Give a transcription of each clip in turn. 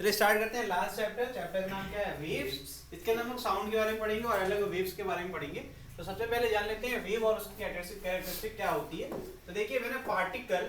चलिए स्टार्ट करते हैं लास्ट चैप्टर। चैप्टर का नाम क्या है? वेव्स। इसके अंदर हम लोग साउंड के बारे में पढ़ेंगे और अलग वेव्स के बारे में पढ़ेंगे। तो सबसे पहले जान लेते हैं वेव और उसकी कैरेक्टरिस्टिक क्या होती है। तो देखिए when a particle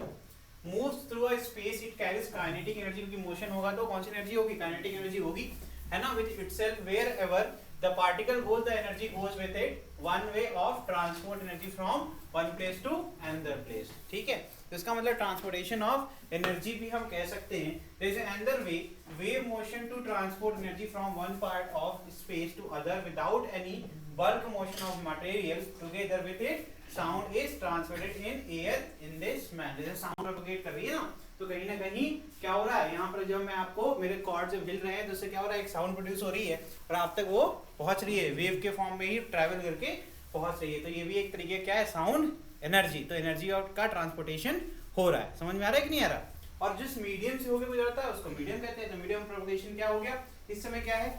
moves through a space it carries kinetic energy, क्योंकि मोशन होगा तो कौन सी एनर्जी होगी? काइनेटिक एनर्जी होगी, है ना। With itself wherever the particle goes, the energy goes with it. One way of transport energy from one place to another place. ठीक है, तो इसका मतलब ट्रांसपोर्टेशन ऑफ एनर्जी भी हम कह सकते हैं। there is another way, wave motion to transport energy from one part of space to other without any bulk motion of material together with it. Sound is transmitted in air in this manner. जैसे sound propagate कर रही है ना, तो कहीं ना कहीं क्या हो रहा है, यहाँ पर जब मैं आपको मेरे कॉर्ड जब हिल रहे हैं तो उससे क्या हो रहा है, एक साउंड प्रोड्यूस हो रही है और आप तक वो पहुंच रही है, वेव के फॉर्म में ही ट्रैवल करके पहुंच रही है। तो ये भी एक तरीके क्या है, साउंड एनर्जी। तो एनर्जी का ट्रांसपोर्टेशन हो रहा है। समझ में आ रहा है कि नहीं आ रहा? और जिस मीडियम से होकर गुजरता है उसको मीडियम कहते हैं। तो मीडियम प्रोपगेशन क्या हो गया, इस समय क्या है,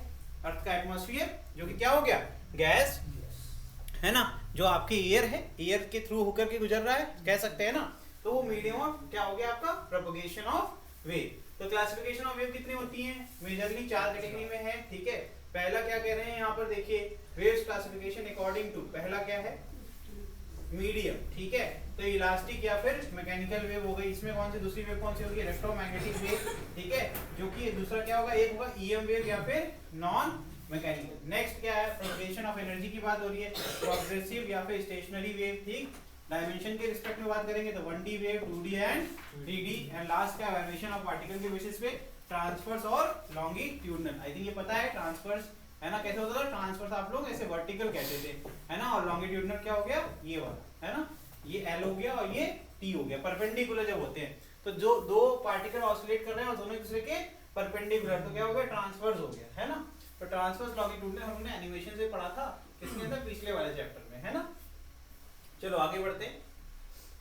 अर्थ का एटमॉस्फेयर, जो कि क्या हो गया, गैस है ना, जो आपके एयर है, एयर के थ्रू होकर के गुजर रहा है, कह सकते हैं ना। तो वो मीडियम ऑफ क्या हो गया आपका, प्रोपगेशन ऑफ वेव। तो क्लासिफिकेशन ऑफ वेव कितनी होती है? मेजरली 4 कैटेगरी में है। ठीक है, पहला क्या कह रहे हैं यहाँ पर देखिए, वेव्स क्लासिफिकेशन अकॉर्डिंग टू, पहला क्या है, मीडियम। ठीक है, तो इलास्टिक या फिर मैकेनिकल वेव हो गई। इसमें कौन सी दूसरी वेव कौन सी होगी, इलेक्ट्रोमैग्नेटिक वेव। ठीक है, जो कि दूसरा क्या होगा, एक होगा ईएम वेव या फिर नॉन मैकेनिकल। नेक्स्ट क्या है, प्रोपगेशन ऑफ एनर्जी की बात हो रही है, प्रोग्रेसिव या फिर स्टेशनरी वेव। ठीक, डायमेंशन के रिस्पेक्ट में बात करेंगे तो 1D wave, 2D and 3D। And last क्या, वाइब्रेशन ऑफ पार्टिकल के बेसिस पे ट्रांसवर्स और लॉन्गिट्यूडनल। आई थिंक ये पता है ट्रांसवर्स, है ना, कैसे होता था ट्रांसवर्स, आप लोग ऐसे वर्टिकल कहते थे, है ना। और लॉन्गिट्यूडनल क्या हो गया, ये वाला, है ना, ये L हो गया और ये T हो गया। परपेंडिकुलर जब होते हैं तो जो दो पार्टिकल ऑसिलेट कर रहे हैं और दोनों एक दूसरे के परपेंडिकुलर, तो क्या हो गया, ट्रांसवर्स हो गया, है ना। तो ट्रांसवर्स लॉन्गिट्यूडनल हमने एनिमेशन से पढ़ा था, किसके अंदर, पिछले वाले चैप्टर में, है ना। चलो आगे बढ़ते हैं।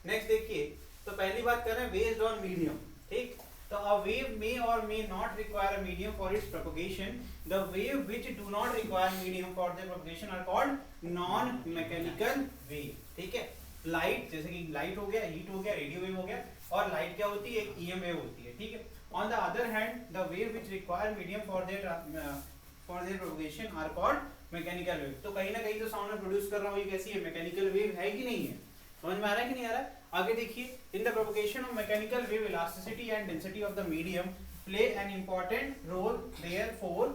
नेक्स्ट देखिए, तो पहली बात कर रहे हैं बेस्ड ऑन मीडियम। ठीक, तो a wave may or may not require a medium for its propagation. The wave which do not require medium for their propagation are called non-mechanical wave. ठीक है, लाइट, जैसे कि लाइट हो गया, heat हो गया, रेडियो वेव हो गया, और लाइट क्या होती है, एक EM वेव होती है। ठीक है, on the other hand the wave which require medium for their propagation are called mechanical wave. तो कहीं ना कहीं जो साउंड में प्रोड्यूस कर रहा हूँ ये कैसी है, मैकेनिकल वेव है कि नहीं है? समझ में आ रहा है कि नहीं आ रहा है? आगे देखिए, in the propagation of mechanical wave elasticity and density of the medium play an important role. Therefore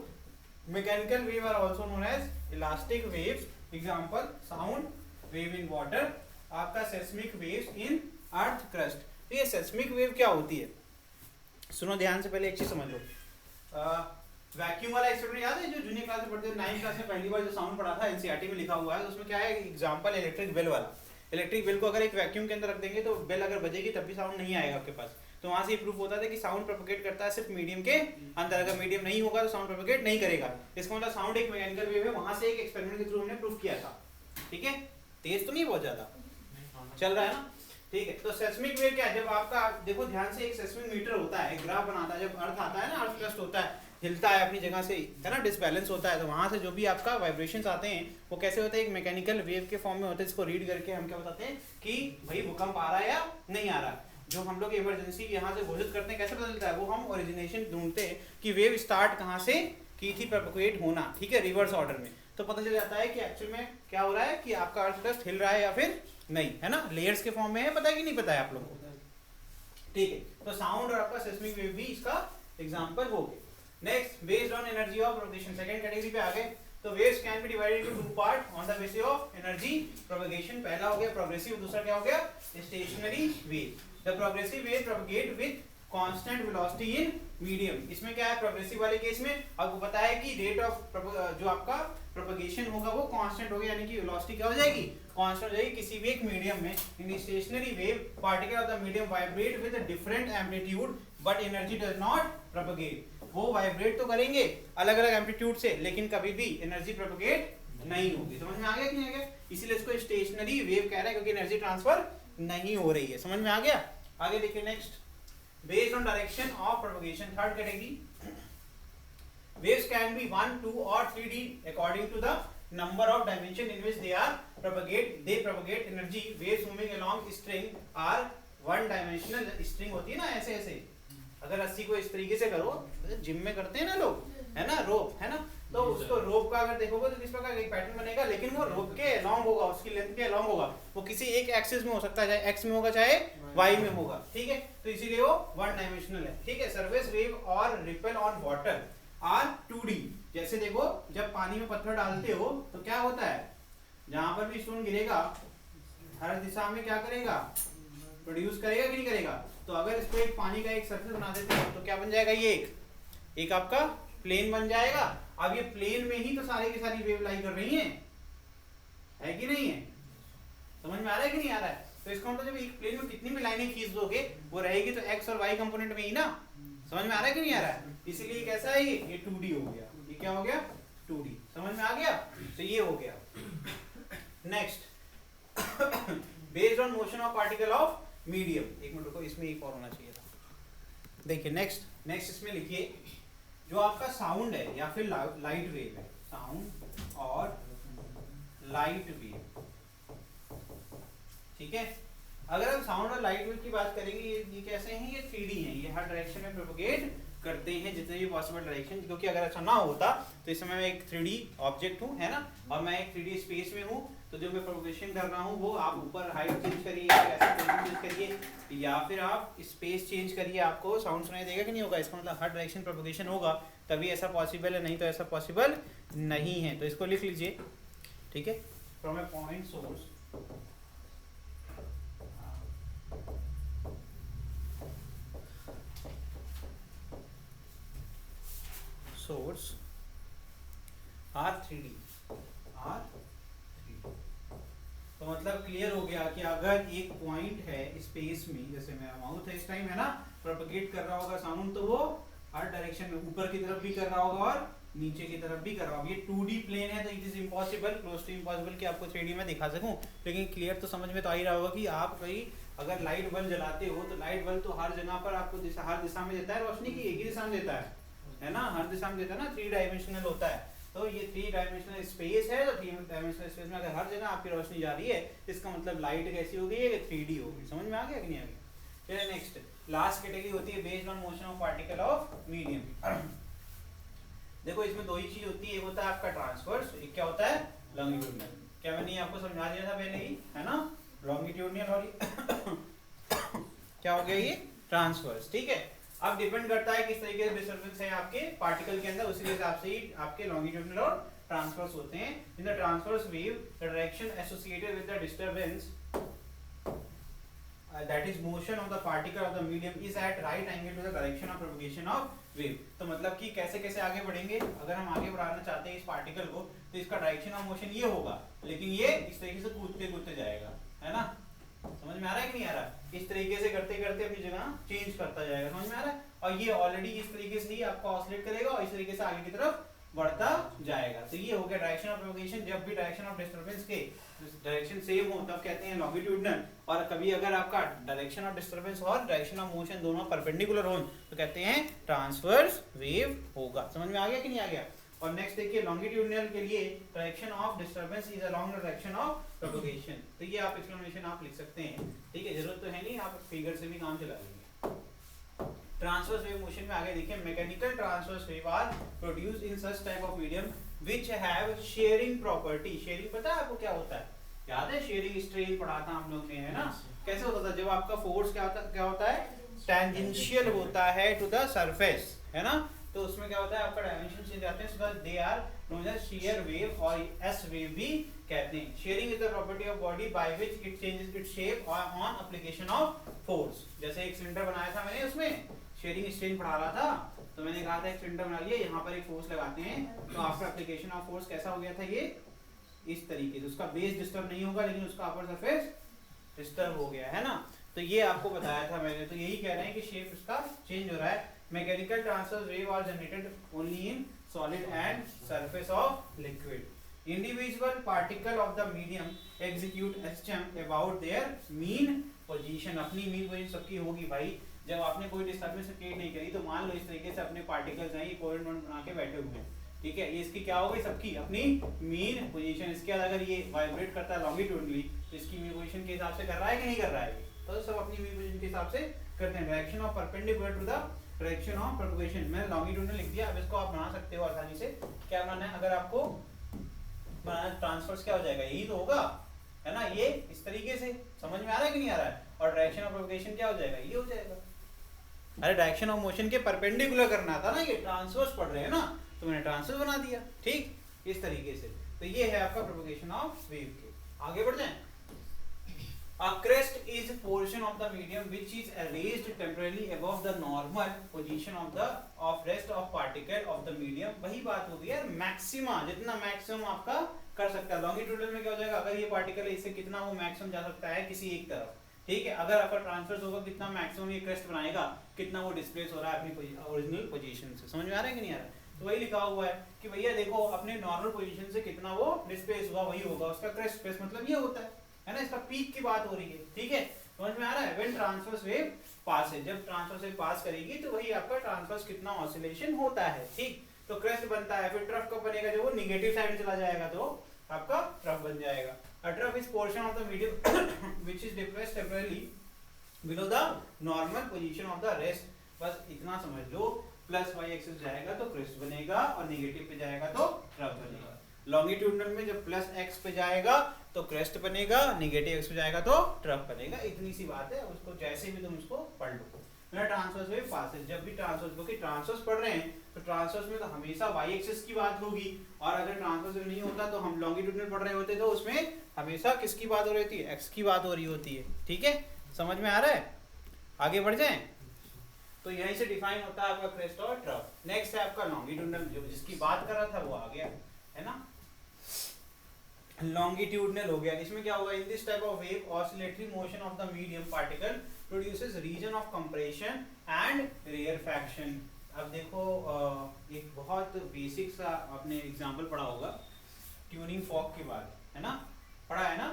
mechanical wave are also known as elastic waves. Example, sound wave in water, आपका seismic waves in earth crust. तो ये seismic wave क्या होती है, सुनो ध्यान से, पहले एक चीज समझ लो। वैक्यूम वाला एक्सपेरिमेंट याद है जो जूनियर क्लास में पढ़ते थे, 9th क्लास में पहली बार जो साउंड पढ़ा था, एनसीईआरटी में लिखा हुआ है। तो उसमें क्या है, एग्जांपल इलेक्ट्रिक बेल वाला। इलेक्ट्रिक बेल को अगर एक वैक्यूम के अंदर रख देंगे तो बेल अगर बजेगी तब भी साउंड नहीं आएगा आपके पास। तो वहां से ये प्रूफ होता था कि साउंड प्रोपगेट करता है सिर्फ मीडियम के अंदर, अगर मीडियम नहीं होगा तो साउंड प्रोपगेट नहीं करेगा। इसका मतलब साउंड एक मैकेनिकल वेव है, वहां से एक एक्सपेरिमेंट के थ्रू हमने प्रूफ किया था। ठीक है, तेज तो नहीं बहुत ज्यादा चल रहा है ना। ठीक है, तो सेस्मिक वेव क्या है, जब आपका देखो ध्यान से, एक सेस्मिक मीटर होता है, ग्राफ बनाता है, जब अर्थ आता है ना, अर्थ क्रस्ट होता है, हिलता है अपनी जगह से, है ना, डिसबैलेंस होता है, तो वहां से जो भी आपका वाइब्रेशंस आते हैं वो कैसे होते हैं, एक मैकेनिकल वेव के फॉर्म में होते हैं। इसको रीड करके हम क्या बताते हैं कि भाई भूकंप आ रहा है या नहीं आ रहा है। जो हम लोग इमरजेंसी यहाँ से घोषित करते हैं, कैसे पता चलता है, वो हम ओरिजिनेशन ढूंढते हैं कि वेव स्टार्ट कहाँ से की थी प्रोपगेट होना। ठीक है, रिवर्स ऑर्डर में, तो पता चल जाता है कि एक्चुअल में क्या हो रहा है, कि आपका अर्थ क्रस्ट हिल रहा है या फिर नहीं, है ना। लेयर्स के फॉर्म में है, पता है कि नहीं पता है आप लोगों को? ठीक है, तो साउंड और आपका सेस्मिक वेव भी इसका एग्जांपल हो गए। Next, based on energy of propagation, second category पे आ गए। तो waves can be divided into 2 part on the basis of energy propagation. पहला हो गया प्रोग्रेसिव, दूसरा क्या हो गया, stationary wave. The progressive wave propagate with constant velocity in medium. इसमें क्या है, प्रोग्रेसिव वाले केस में आपको पता है कि रेट ऑफ जो आपका प्रोपगेशन होगा वो कांस्टेंट होगा, यानी कि वेलोसिटी क्या हो जाएगी, कांस्टेंट हो जाएगी किसी भी एक मीडियम में। In stationary wave particle of the medium vibrate with a different amplitude but energy does not propagate. वो वाइब्रेट तो करेंगे अलग अलग एम्पलीट्यूड से, लेकिन कभी भी एनर्जी प्रोपगेट नहीं होगी। समझ में आ गया कि नहीं आ गया? इसीलिए इसको स्टेशनरी वेव कह रहे हैं, क्योंकि एनर्जी ट्रांसफर नहीं हो रही है। समझ में आ गया? आगे देखिए, next, based on direction of propagation, third category. Waves can be 1, 2 or 3D according to the number of dimension in which they are propagate. They propagate energy. Waves moving along string are one dimensional. String होती है ना ऐसे ऐसे, अगर रस्सी को इस तरीके से करो, तो जिम में करते हैं ना लोग, है ना, रोप, है ना, तो उसको रोप का अगर देखोगे तो किस प्रकार का एक पैटर्न बनेगा, लेकिन वो रोप के लॉन्ग होगा, उसकी लेंथ के लॉन्ग होगा, वो किसी एक एक्सिस में हो सकता है, चाहे एक्स में होगा चाहे वाई में होगा, ठीक है, तो इसीलिए वो वन डायमेंशनल है, ठीक है। सरफेस वेव और ripple on water are 2D। जैसे देखो जब पानी में पत्थर डालते हो तो क्या होता है, जहां पर भी स्टोन गिरेगा हर दिशा में क्या करेगा, प्रोड्यूस करेगा कि नहीं करेगा। तो अगर इसको एक पानी का एक सरफेस बना देते हो तो क्या बन जाएगा, ये एक आपका प्लेन बन जाएगा। अब ये प्लेन में ही तो सारी की सारी वेव लाई कर रही है कि नहीं है, समझ में आ रहा है कि नहीं आ रहा है। तो इसका मतलब जब एक प्लेन में कितनी भी लाइनें खींच दोगे वो रहेगी तो एक्स और वाई कंपोनेंट में ही ना, समझ में आ रहा है कि नहीं आ रहा है। इसीलिए कैसा है ये 2D हो गया, ये क्या हो गया 2D, समझ में आ गया, तो ये हो गया। Next based on motion of particle of medium, एक मिनट रुको, इसमें एक और होना चाहिए था, देखिए नेक्स्ट इसमें लिखिए जो आपका साउंड है या फिर लाइट वेव है, साउंड और लाइट वेव, ठीक है। अगर हम साउंड और लाइट वेव की बात करेंगे, ये कैसे हैं, ये 3D हैं, ये हर डायरेक्शन में प्रोपगेट करते हैं जितने भी पॉसिबल डायरेक्शन, क्योंकि अगर ऐसा ना होता तो इस समय मैं एक 3D ऑब्जेक्ट हूँ, है ना, और मैं एक 3D स्पेस में हूँ, तो जो मैं प्रोपगेशन कर रहा हूँ वो आप ऊपर हाइट चेंज करिए, चेंज करिए, या फिर आप स्पेस चेंज करिए, आपको साउंड सुनाई देगा कि नहीं होगा। इसका मतलब हर डायरेक्शन प्रोपगेशन होगा तभी ऐसा पॉसिबल है, नहीं तो ऐसा पॉसिबल नहीं है। तो इसको लिख लीजिए, ठीक है, from A point source source R3D। तो मतलब क्लियर हो गया कि अगर एक पॉइंट है स्पेस में, जैसे मेरा माउथ है इस टाइम, है ना, प्रोपगेट कर रहा होगा साउंड, तो वो हर डायरेक्शन में ऊपर की तरफ भी कर रहा होगा और नीचे की तरफ भी कर रहा होगा। ये 2D प्लेन है तो it is impossible, close to impossible कि आपको 3D में दिखा सकूं, लेकिन क्लियर तो समझ में तो आ ही रहा होगा कि आप कहीं अगर लाइट बल्ब जलाते हो तो लाइट बल्ब तो हर जगह पर आपको हर दिशा में देता है रोशनी की, एक ही दिशा में देता है ना, हर दिशा में देता है ना, 3 डायमेंशनल होता है। तो ये 3 डायमेंशनल स्पेस है, तो 3 डायमेंशनल स्पेस में अगर हर जगह आपकी रोशनी जा रही है, इसका मतलब लाइट कैसी हो गई है, 3D हो गई। समझ में आ गया कि नहीं आ गया। फिर नेक्स्ट लास्ट कैटेगरी होती है based on motion of particle of medium. देखो इसमें दो ही चीज होती है, एक होता है आपका ट्रांसवर्स, एक क्या होता है लॉन्गिट्यूडनल। क्या मैंने आपको समझा दिया था पहले ही, है ना, लॉन्गिट्यूडनल और क्या हो गया ये ट्रांसवर्स, ठीक है। अब डिपेंड करता है किस तरीके से डिस्टर्बेंस है आपके पार्टिकल के अंदर, उसी के हिसाब से ही आपके लॉन्गिट्यूडनल और ट्रांसवर्स होते हैं। In the transverse wave the direction associated with the disturbance that is motion of the particle of the medium is at right angle to the direction of propagation of wave। तो मतलब कि कैसे कैसे आगे बढ़ेंगे, अगर हम आगे बढ़ाना चाहते हैं इस पार्टिकल को तो इसका डायरेक्शन ऑफ मोशन ये होगा, लेकिन ये इस तरीके से कूदते कूदते जाएगा, है ना, समझ में आ रहा है कि नहीं आ रहा। इस तरीके से करते करते अपनी जगह चेंज करता जाएगा, समझ में आ रहा है। और ये ऑलरेडी इस तरीके से ही आपको ऑसिलेट करेगा और इस तरीके से आगे की तरफ बढ़ता जाएगा। तो ये हो गया डायरेक्शन ऑफ प्रोपगेशन। जब भी डायरेक्शन ऑफ डिस्टर्बेंस के डायरेक्शन सेम हो तब कहते हैं लॉन्गिट्यूडनल, और कभी अगर आपका डायरेक्शन ऑफ डिस्टर्बेंस और डायरेक्शन ऑफ मोशन दोनों परपेंडिकुलर हो तो कहते हैं ट्रांसवर्स वेव होगा। समझ में आ गया कि नहीं आ गया। और नेक्स्ट देखिए लॉन्गिट्यूडनल के लिए direction of disturbance is along the direction of propagation. तो ये आप एक्सप्लेनेशन आप लिख सकते हैं, ठीक है, जरूरत तो है नहीं, आप फिगर से भी काम चला लेंगे। ट्रांसवर्स वेव मोशन में आगे देखिए mechanical transverse wave are produced in such type of medium which have shearing property. Shearing पता है आपको क्या होता है, याद है शेयरिंग स्ट्रेन पढ़ा था हम लोग ने, है ना। कैसे होता था, जब आपका फोर्स क्या होता है टेंजेंशियल होता है टू द सरफेस, है ना, तो उसमें क्या होता है आपका डायमेंशन चेंज आते हैं, so that they are known as shear wave और एस वेव भी कहते हैं। Shearing is the property of body by which it changes its shape on application of force. जैसे एक सिलेंडर बनाया था मैंने, उसमें शेयरिंग स्ट्रेन पढ़ा रहा था, तो मैंने कहा था एक सिलेंडर बना लिया, यहाँ पर एक फोर्स लगाते हैं, तो आफ्टर एप्लीकेशन ऑफ फोर्स कैसा हो गया था ये इस तरीके से, उसका बेस डिस्टर्ब नहीं होगा लेकिन उसका अपर सरफेस डिस्टर्ब हो गया, है ना। तो ये आपको बताया था मैंने, तो यही कह रहे हैं कि शेप इसका चेंज हो रहा है। Mechanical transverse wave are generated only in solid and surface of liquid. Individual particle of the medium execute SHM about their mean position. अपनी मीन पोजीशन सबकी होगी भाई। जब आपने कोई डिस्टर्बेंस क्रिएट नहीं करी तो मान लो इस तरीके से अपने पार्टिकल्स हैं, ये कोऑर्डिनेट बना के बैठे हुए हैं, ठीक है, ये इसकी क्या हो गई सबकी अपनी मीन पोजीशन। इसके बाद अगर ये वाइब्रेट करता है लॉन्गिट्यूडनली तो इसकी मीन पोजीशन के हिसाब से कर रहा है कि नहीं कर रहा है, तो सब अपनी मीन पोजीशन के हिसाब से करते हैं। Direction of perpendicular to the direction of propagation, मैंने लॉन्गिट्यूडनल लिख दिया। अब इसको आप बना सकते हो आसानी से। क्या बनाना है अगर आपको बनाना, ट्रांसफर्स क्या हो जाएगा, यही तो होगा, है ना, ये इस तरीके से। समझ में आ रहा है कि नहीं आ रहा है? और डायरेक्शन ऑफ प्रोपगेशन क्या हो जाएगा, ये हो जाएगा। अरे डायरेक्शन ऑफ मोशन के परपेंडिकुलर करना था ना, ये ट्रांसवर्स पढ़ रहे हैं ना, तो मैंने ट्रांसवर्स बना दिया, ठीक, इस तरीके से। तो ये है आपका प्रोपगेशन ऑफ वेव के। आगे बढ़ जाएं। A crest is portion of the medium which is raised temporarily above the normal position of rest of particle of the medium। वही बात होगी यार, मैक्सिमा, जितना मैक्सिमम आपका कर सकता है। लॉन्गिट्यूडनल में क्या हो जाएगा, अगर ये पार्टिकल है इससे कितना वो मैक्सिमम जा सकता है किसी एक तरफ, ठीक है। अगर आपका ट्रांसफर्स होगा कितना मैक्सिमम ये क्रेस्ट बनाएगा, कितना वो डिस्प्लेस हो रहा है अपनी ओरिजिनल पोजीशन से। समझ में आ रहा है कि नहीं आ रहा है? तो वही लिखा हुआ है कि भैया देखो अपने नॉर्मल पोजीशन से कितना वो डिस्प्लेस हुआ, वही होगा उसका क्रेस्ट। क्रेस्ट मतलब ये होता है ना, इसका पीक की बात हो रही है, ठीक है। समझ में आ रहा है? व्हेन ट्रांसवर्स वेव पास है, जब ट्रांसवर्स वेव पास करेगी तो वही आपका ट्रांसवर्स कितना ऑसिलेशन होता है, ठीक। तो क्रेस्ट बनता है, फिर ट्रफ कब बनेगा, जब वो नेगेटिव साइड में चला जाएगा तो आपका ट्रफ बन जाएगा। A trough is portion of the medium which is depressed temporarily below the normal position of the rest। बस इतना समझ लो, प्लस वाई एक्सिस जाएगा तो क्रेस्ट बनेगा और नेगेटिव पे जाएगा तो ट्रफ बनेगा। लॉन्गिट्यूडनल में जब प्लस एक्स पे जाएगा तो क्रेस्ट बनेगा, नेगेटिव एक्स पे जाएगा तो ट्रफ बनेगा। इतनी सी बात है, उसको जैसे भी तुम उसको पढ़ लो। मेरा ट्रांसवर्स वेव पास है, जब भी ट्रांसवर्स, क्योंकि ट्रांसवर्स पढ़ रहे हैं तो ट्रांसवर्स में तो हमेशा वाई एक्सिस की बात होगी, और अगर ट्रांसवर्स वेव नहीं होता तो हम लॉन्गिट्यूडनल पढ़ रहे होते तो उसमें हमेशा किसकी बात हो रही होती है, एक्स की बात हो रही होती है, ठीक है। समझ में आ रहा है? आगे बढ़ जाएं। तो यहीं से डिफाइन होता है आपका क्रेस्ट और ट्रफ। नेक्स्ट है आपका लॉन्गिट्यूडनल, जो जिसकी बात कर रहा था वो आ गया, है ना। लॉन्गिट्यूडनल हो गया। इसमें क्या होगा, in this type of wave oscillatory motion of the medium particle produces region of compression and rarefaction. अब देखो एक बहुत बेसिक सा आपने एग्जांपल पढ़ा होगा ट्यूनिंग फॉर्क के बाद, है ना, पढ़ा है ना।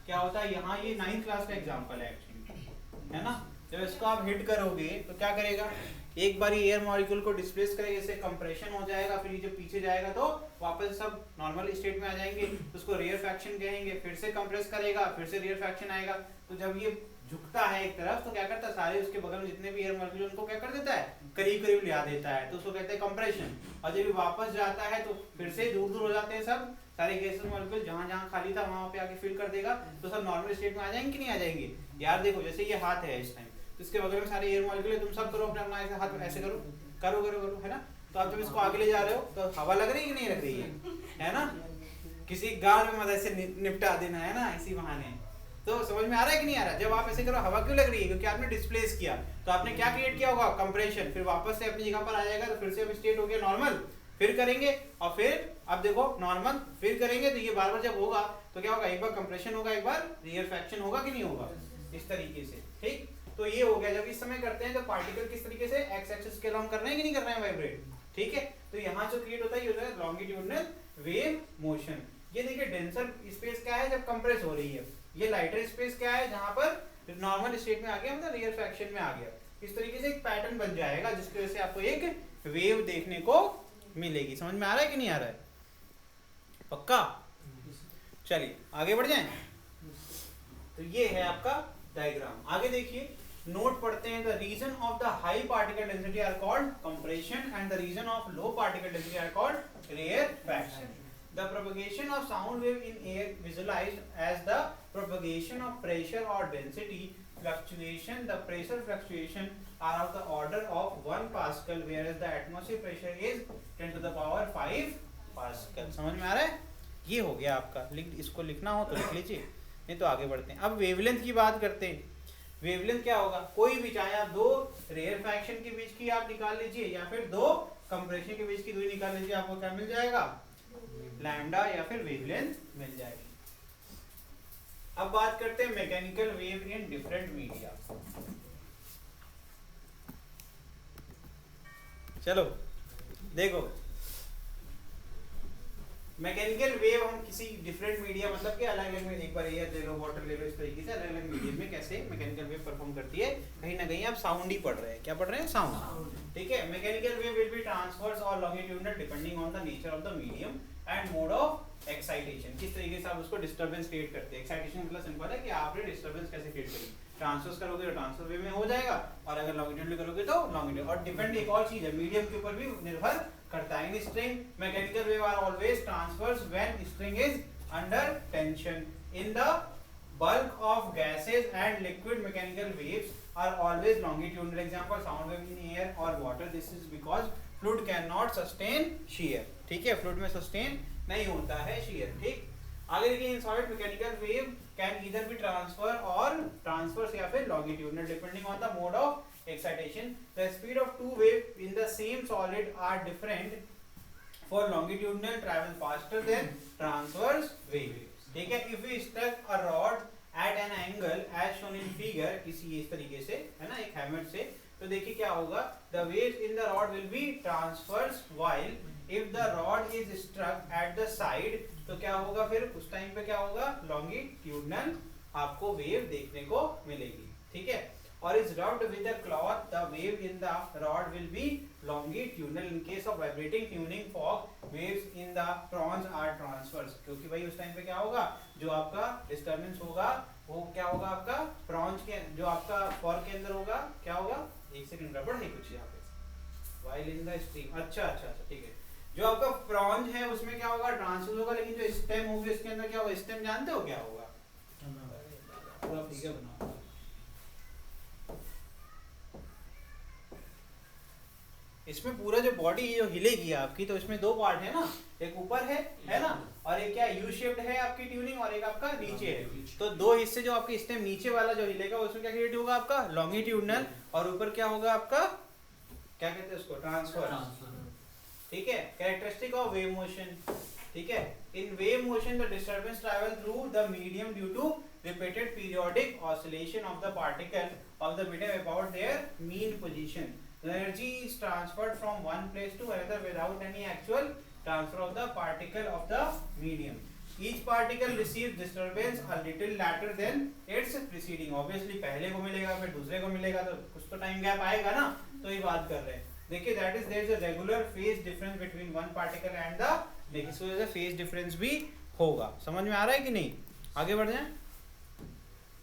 क्या होता है यहाँ, ये 9th क्लास का एग्जांपल है एक्चुअली, है ना। जब इसको आप हिट करोगे तो क्या करेगा, एक बार एयर मॉलिक्यूल को डिस्प्लेस करेगा, इससे कंप्रेशन हो जाएगा, फिर ये जब पीछे जाएगा तो वापस सब नॉर्मल स्टेट में आ जाएंगे, तो उसको रेयरफैक्शन कहेंगे। फिर से कंप्रेस करेगा, फिर से रेयरफैक्शन आएगा। तो जब ये झुकता है एक तरफ तो क्या करता है, सारे उसके बगल में जितने भी एयर मॉलिक्यूल उनको क्या कर देता है, करीब करीब ले आ देता है, तो उसको कहते हैं कंप्रेशन। और जब ये वापस जाता है तो फिर से दूर दूर हो जाते हैं सब सारे गैसेस मॉलिक्यूल, जहां जहां खाली था वहां पे आके फिल कर देगा, तो सब नॉर्मल स्टेट में आ जाएंगे कि नहीं आ जाएंगे। यार देखो जैसे ये हाथ है इस टाइम, तो इसके बगल में सारे एयर मॉलिक्यूल है, तुम सब करो अपना अपना ऐसे हाथ ऐसे करो करो करो करो, है ना। तो आप जब इसको आगे ले जा रहे हो तो हवा लग रही है कि नहीं लग रही है ना। किसी गाल में मदद ऐसे निपटा देना, है ना, इसी बहाने। तो समझ में आ रहा है कि नहीं आ रहा है? जब आप ऐसे करो हवा क्यों लग रही है, क्योंकि आपने डिस्प्लेस किया, तो आपने क्या क्रिएट किया होगा, कंप्रेशन। फिर वापस से अपनी जगह पर आ जाएगा, तो फिर से अब स्टेट हो गया नॉर्मल, फिर करेंगे और फिर अब देखो नॉर्मल, फिर करेंगे। तो ये बार बार जब होगा तो क्या होगा, एक बार कंप्रेशन होगा, एक बार रेयरफैक्शन होगा कि नहीं होगा, इस तरीके से, ठीक। तो ये हो गया। जब इस समय करते हैं तो पार्टिकल किस तरीके से एक्स एक्सिस के अलाउंग कर रहे हैं कि नहीं कर रहे हैं वाइब्रेट, ठीक है। तो यहाँ जो क्रिएट होता है ये होता है लॉन्गिट्यूडनल वेव मोशन। ये देखिए डेंसर स्पेस क्या है, जब कंप्रेस हो रही है। ये लाइटर स्पेस क्या है, जहाँ पर नॉर्मल स्टेट में आ गया, मतलब रेयरफैक्शन में आ गया। इस तरीके से एक पैटर्न बन जाएगा जिसकी वजह से आपको एक वेव देखने को मिलेगी। समझ में आ रहा है कि नहीं आ रहा है? पक्का? चलिए आगे बढ़ जाएं। तो ये है आपका डायग्राम। आगे देखिए, नोट पढ़ते हैं। The region of the high particle density are called compression and the region of low particle density are called rarefaction. The propagation of sound wave in air visualized as the propagation of pressure or density fluctuation. The pressure fluctuation are of the order of 1 Pascal, whereas the atmosphere pressure is 10 to the power 5 Pascal. समझ में आ रहा है? ये हो गया आपका। इसको लिखना हो तो लिख लीजिए, नहीं तो आगे बढ़ते हैं। अब वेवलेंथ की बात करते हैं। वेवलेंथ क्या होगा, कोई भी, चाहे आप दो रेयरफैक्शन के बीच की आप निकाल लीजिए या फिर दो कंप्रेशन के बीच की दूरी निकाल लीजिए, आपको क्या मिल जाएगा, लैम्डा या फिर वेवलेंथ मिल जाएगी। अब बात करते हैं mechanical wave in different media. चलो देखो, मैकेनिकल वेव हम किसी डिफरेंट मीडिया, मतलब कि अलग अलग में, एक बार एयर ले लो, वाटर ले लो, इस तरीके से अलग अलग मीडियम में कैसे मैकेनिकल वेव परफॉर्म करती है। कहीं ना कहीं आप साउंड ही पढ़ रहे हैं। क्या पढ़ रहे हैं? साउंड, ठीक है। Mechanical wave will be transverse और longitudinal depending on the nature of the medium and mode of excitation. किस तरीके से आप उसको डिस्टर्बेंस क्रिएट करते हैं। एक्साइटेशन मतलब सिंपल है कि आपने डिस्टर्बेंस कैसे क्रिएट करी। ट्रांसवर्स करोगे तो ट्रांसवर्स वे में हो जाएगा, और अगर लॉन्गिट्यूडनल करोगे तो लॉन्गिट्यूड। और डिपेंड एक और चीज है, मीडियम के ऊपर भी निर्भर करता है। In string mechanical wave are always transverse when string is under tension. In the bulk of gases and liquid mechanical waves are always longitudinal. Example, sound wave in air or water. This is because fluid cannot sustain shear. ठीक है, fluid में sustain नहीं होता है shear। ठीक, आगे देखिए, in solid mechanical wave can either be transfer or transverse या फिर longitudinal depending on the mode of excitation. The speed of two waves in the same solid are different. For longitudinal travel faster than transverse wave. ठीक है, if we struck a rod at an angle as shown in figure, इस तरीके से है ना, एक hammer से, तो देखिए क्या होगा, the waves in the rod will be transverse, while if the rod is struck at the side, तो क्या होगा फिर उस टाइम पे क्या होगा, longitudinal आपको वेव देखने को मिलेगी। ठीक है, और is rubbed with a cloth, the wave in the rod will be longitudinal. In case of vibrating tuning fork, waves in the prongs are transverse. क्योंकि भाई उस टाइम पे क्या होगा, जो आपका डिस्टर्बेंस होगा वो क्या होगा, आपका प्रॉन्ज के जो आपका फॉर्क के अंदर होगा क्या होगा, एक सेकंड गड़बड़ है कुछ यहाँ पे, while in the stream, अच्छा ठीक है, जो आपका प्रॉन्ज है उसमें क्या होगा, ट्रांसवर्स होगा, लेकिन जो स्टेम होगी इसके अंदर क्या होगा, स्टेम जानते हो क्या होगा, पूरा फिगर बनाओ। इसमें पूरा जो बॉडी जो हिलेगी आपकी, तो इसमें दो पार्ट है ना, एक ऊपर है ना, और एक क्या यू शेप्ड है आपकी ट्यूनिंग, और एक आपका नीचे है। तो दो हिस्से जो आपके स्टेम नीचे वाला जो हिलेगा उसमें क्या क्रिएट होगा आपका लॉन्गिट्यूडनल, और ऊपर क्या होगा आपका, क्या कहते हैं उसको, ट्रांसवर्स। ठीक है, कैरेक्टरिस्टिक ऑफ वेव मोशन। ठीक है, in wave motion the disturbance travel through the medium due to repeated periodic oscillation of the particle of the medium about their mean position. The energy is transferred from one place to another without any actual transfer of the particle of the medium. Each particle receives disturbance a little later than its preceding. Obviously पहले को मिलेगा फिर दूसरे को मिलेगा, तो कुछ तो टाइम गैप आएगा ना, तो ये बात कर रहे हैं। देखिए that is there is a regular phase difference between one particle and the next, so there is a phase difference भी होगा। समझ में आ रहा है कि नहीं, आगे बढ़ जाएं।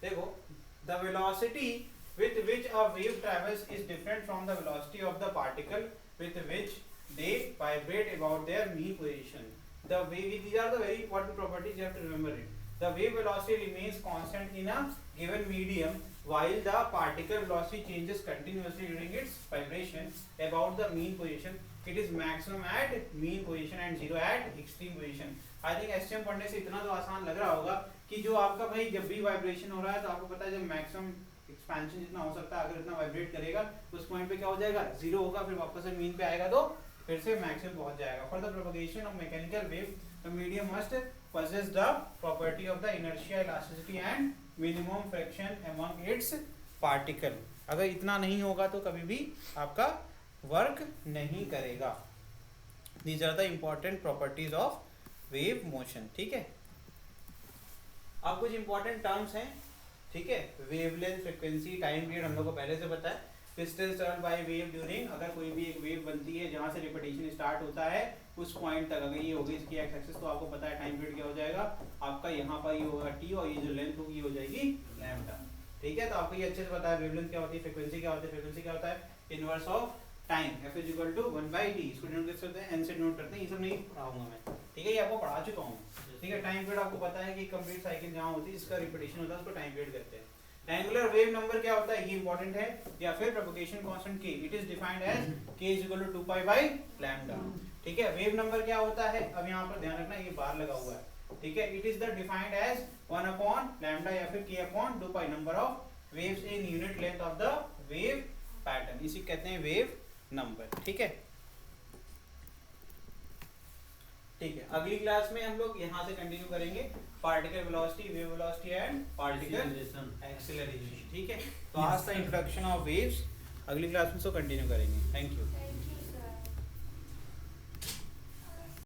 देखो, the velocity with which a wave travels is different from the velocity of the particle with which they vibrate about their mean position. The wave, these are the very important properties, you have to remember it. The wave velocity remains constant in a given medium while the particle velocity changes continuously during its vibration about the mean position. It is maximum at mean position and zero at extreme position. I think STM पढ़ने से इतना तो आसान लग रहा होगा कि जो आपका भाई जब भी वाइब्रेशन हो रहा है तो आपको पता है जब मैक्सिमम एक्सपेंशन जितना हो सकता है, अगर इतना वाइब्रेट करेगा उस पॉइंट पे क्या हो जाएगा, जीरो होगा, फिर वापस से मीन पे आएगा तो फिर से मैक्सिमम पहुंच जाएगा। For the propagation of mechanical wave the medium must possess the property of the inertia, elasticity and minimum friction among its particle. अगर इतना नहीं होगा तो कभी भी आपका वर्क नहीं करेगा। These are the important properties of wave motion. ठीक है, अब कुछ important terms हैं। ठीक है, वेवलेंथ, फ्रीक्वेंसी, टाइम पीरियड हम लोग को पहले से पता है। Distance travel by wave during, अगर कोई भी एक वेव बनती है जहाँ से रिपीटेशन स्टार्ट होता है उस पॉइंट तक, अगर ये होगी इसकी एक्स एक्सिस, तो आपको पता है टाइम पीरियड क्या हो जाएगा आपका, यहाँ पर ये होगा टी, और ये जो लेंथ होगी हो जाएगी लैम्डा। ठीक है, तो आपको ये अच्छे से पता है वेवलेंथ क्या होती है, फ्रीक्वेंसी क्या होती है, फ्रीक्वेंसी क्या होता है, inverse of time, f = 1/t। इसको डिनोट कैसे करते हैं, n से डिनोट करते हैं, ये सब नहीं पढ़ाऊंगा मैं। ठीक है, ये आपको पढ़ा चुका हूँ। ठीक है, टाइम पीरियड आपको पता है कि कंप्लीट साइकिल जहाँ होती है इसका रिपीटेशन होता है उसको टाइम पीरियड कहते हैं। एंगुलर वेव नंबर क्या होता है, ये इंपॉर्टेंट है, या फिर propagation constant k, it is defined as k = 2π/λ। ठीक है, वेव नंबर क्या होता है, अब यहाँ पर ध्यान रखना ये बार लगा हुआ है। ठीक है, it is the defined as 1/λ या फिर k/2π, number of waves in unit length of the wave pattern, इसी कहते हैं वेव नंबर। ठीक है, ठीक है, अगली क्लास में हम लोग यहाँ से कंटिन्यू करेंगे particle velocity, wave velocity and particle acceleration. ठीक है, तो आज का इंट्रोडक्शन ऑफ वेव्स, अगली क्लास में इसको कंटिन्यू करेंगे। Thank you.